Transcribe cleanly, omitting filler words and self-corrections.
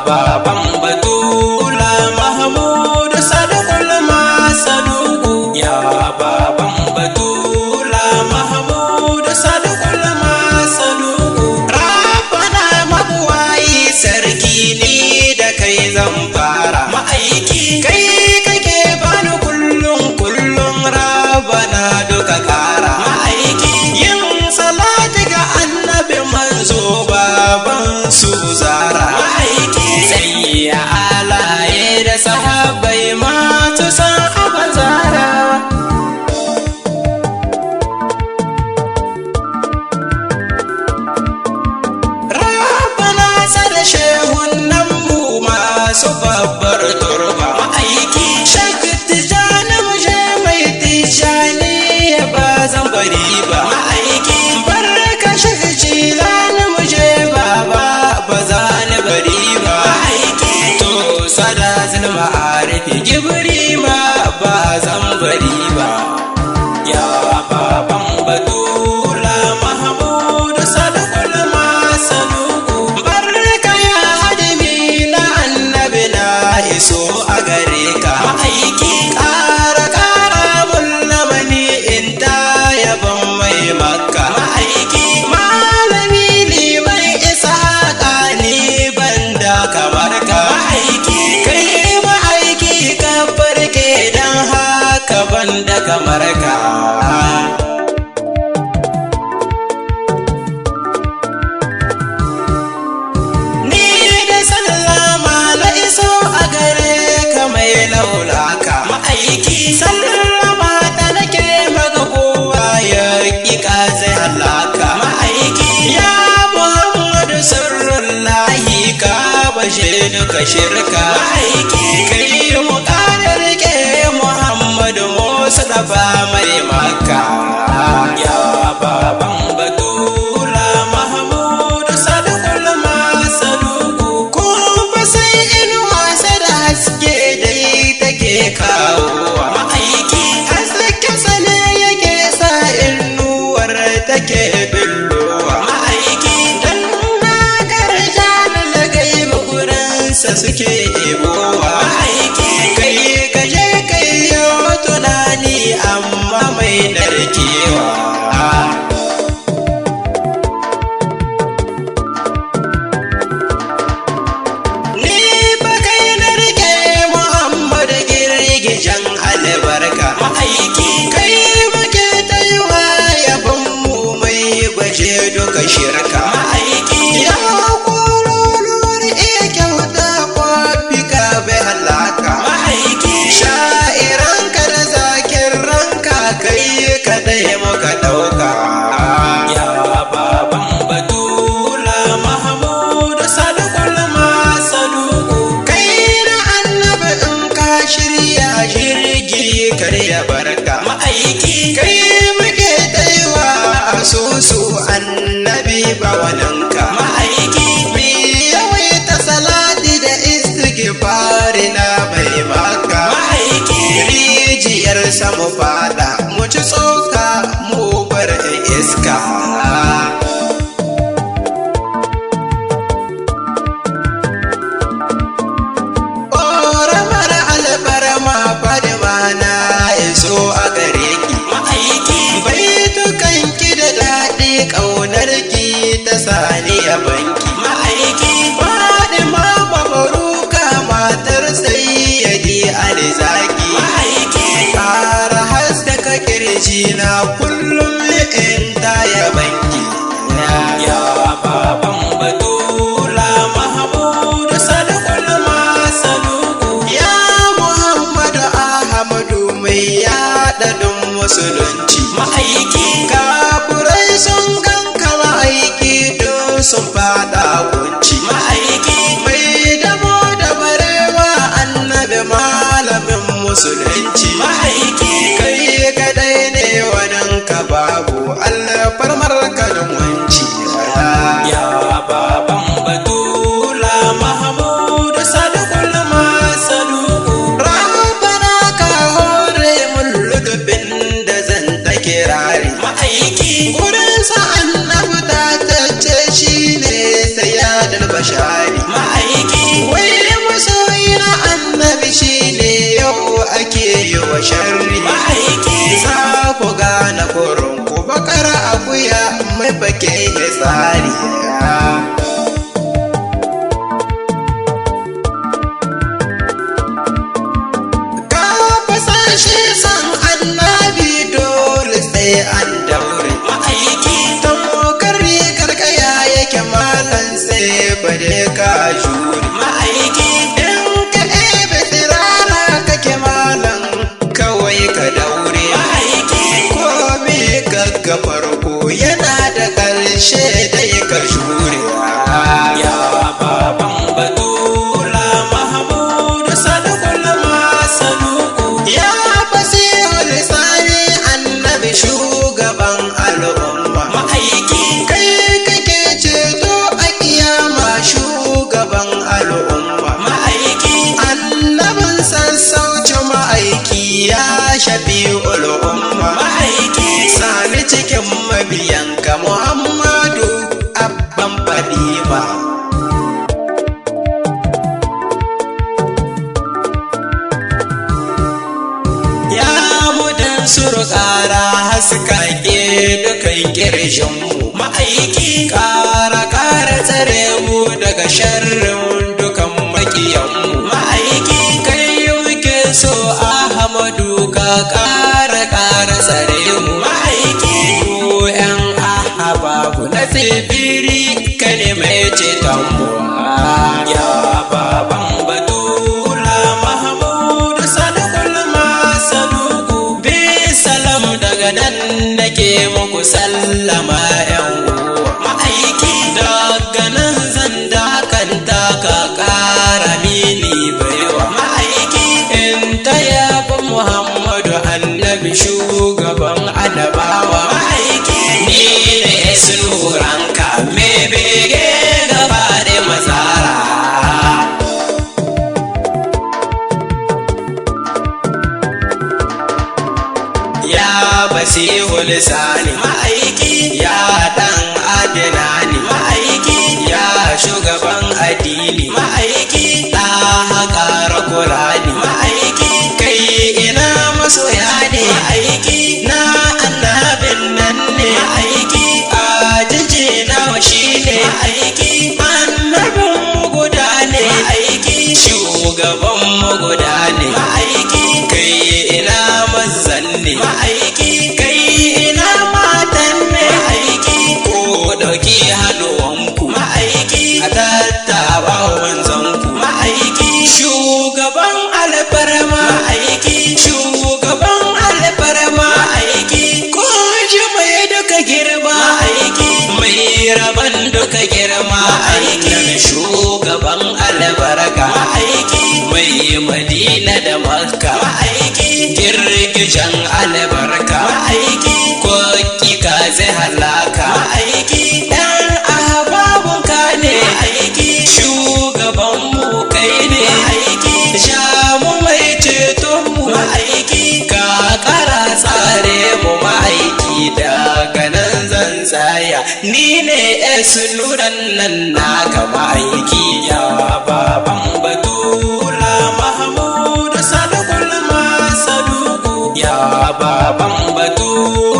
baban Batula Mahmudu Sadukul Masaduku, ya baban Batula Mahmudu Sadukul Masaduku. Rabbana mabuwayi sarki ni da kai zan fara, ma'aiki kai kake bani kullum Rabbana duka kara, ma'aiki yin salati ga annabi manzo baban su zara, ma'aiki sai ya alaye da sahabbai masu san abin zara. Rabbana sada shehun nan mu masu babbar turba, ma'aiki shakka tijani muje mai tijani ya ba zan bari ba, ma'aiki barka shakka jilani muje baba ba za ni bari ba, ma'aiki to sada zulma arifi gibri ma ba zan bari ba, ya baban Batula Mahmudu Sadukul Masaduku. Barka ya hadimi na annabi na iso a gare ka, ma'aiki ƙara mun lamani in ta yaban mai Makka, ma'aiki malami liman isa ni banda kamar ka, ma'aiki kai ma'aiki ka farke dan haka banda kamar ka. Ni da sallama na iso a gare ka mai laulaka, ma'aiki sallama ta nake maka kowa ya ƙiƙa zai halaka, ma'aiki ya Muhammadu sirrullahi ka bashe duka shirka, ma'aiki kai mu ƙara rike Muhammadu Mustafa mai Makka, ya baban Batula Mahmudu Sadukul Masaduku. Kuma sai inuwa sai da haske dai take kawowa, ma'aiki haske sane yake sa inuwar take billowa, ma'aiki dan na garja na lagai maguransa suke ebowa, ma'aiki kai kaje kai yau tunani amma mai narkewa. Ni fa kai na rike Muhammadu girgijen albarka, ma'aiki kai muke ta yi wa yabon mu mai baje duka shirka, ma'aiki ya kololuwar iya kyauta kwafi ka bai halaka, ma'aiki sha'iranka da zakin ranka kai kadai muka ɗauka, ya baban Batula Mahmudu Sadukul Masaduku. Kai na annabi in ka shirya jirgi karya barka, ma'aiki kai muke taiwa asusu annabi bawaninka, ma'aiki mi yawaita salati da istighfari na bai Makka, ma'aiki rijiyar samu fada mu ci tsoka mu bar iska. Ƙoramar albarma fadima na iso a gare ki, ma'aiki baitukan ki da daɗi ƙaunar ki ta sani a banki, ma'aiki fadima mabaruka matar sayyadi alizaki, ma'aiki ƙara haskaka kirji na kullum in ta yabanki, ya baban Batula Mahmudu Sadukul Masaduku. Ya Muhammadu Ahmadu mai yaɗa dun musulunci, ma'aiki kafurai sun ganka ma'aiki dun sun fada kunci, ma'aiki mai damo da barewa annabi malamin musulunci, ma'aiki kai kadai ne waninka babu alfarmar kalin wanci, ya baban Batula Mahmudu Sadukul Masaduku. Rabbana ka hore mun lutufin da zan ta kirari, ma'aiki gurin sa annabi ta tace shi ne sayyadul bashari, ma'aiki shi ne yau ake yi wa sharri ma'aiki za ku gane kurin ku bakar akuya mai fake ya tsari ka fasashe san annabi dole sai an daure ma'aiki tamokar rigar kaya yake malan sai bade ka jure ma'aiki in ka ebe tsirara kake malan kawai ka daure ma'aiki komi gagga farko yana da ƙarshe dai ka jure ya baban batula mahamudu sadukul masaduku ya fasihul lisani annabi shugaban al'umma ma'aiki kai kake ceto a kiyama shugaban al'umma ma'aiki annabin sassauci ma'aiki ya shafi'ul umma ma'aiki sani cikin mabiyanka muhammadu abban fadima ya mudan surƙara haskake dukan ƙirshinmu ma'aiki ƙara tsare mu daga sharrin dukan makiyanmu ma'aiki kai muke so ahmadu ka ƙara tsare mu ma'aiki mu yan ahababu na tsibiri ka ne mai ceton mu ya baban batula mahamudu sadukul masaduku bi salam daga nan nake muku sallama yan uwa ma'aiki daga nan zan dakanta ka ƙara mini baiwa ma'aiki in ta yaba muhammadu annabi shugaban annabawa ma'aiki ni ne sunuranka me bege gaba da mazara ya basihul lisani ma'aiki ya dan adinani ma'aiki ya shugaban addini ma'aiki ta haƙara kurani ma'aiki kai ina masoya ne ma'aiki na annabin nan ne ma'aiki ajiji nawa shi ne ma'aiki annabin guda ne ma'aiki shugaban guda ne ma'aiki kai ina mazan ne ma'aiki kai ina matan ne ma'aiki ko dauki hannuwanku ma'aiki a tattaba wanzanku ma'aiki shugaban alfarma ma'aiki shugaban alfarma ma'aiki ko ji mai duka girma ma'aiki mai raban duka girma ma'aiki shugaban albarka ma'aiki mai madina da makka ma'aiki girgijen albarka ma'aiki ko kika zai halaka ma'aiki dan ahbabun ka ne ma'aiki shugaban mu kai ne ma'aiki shamu mai ceton mu ma'aiki ka ƙara tsare mu ma'aiki daga nan zan tsaya ni ne sunuran nan naka ma'aiki ya baban batula mahamudu sadukul masaduku ya baban batula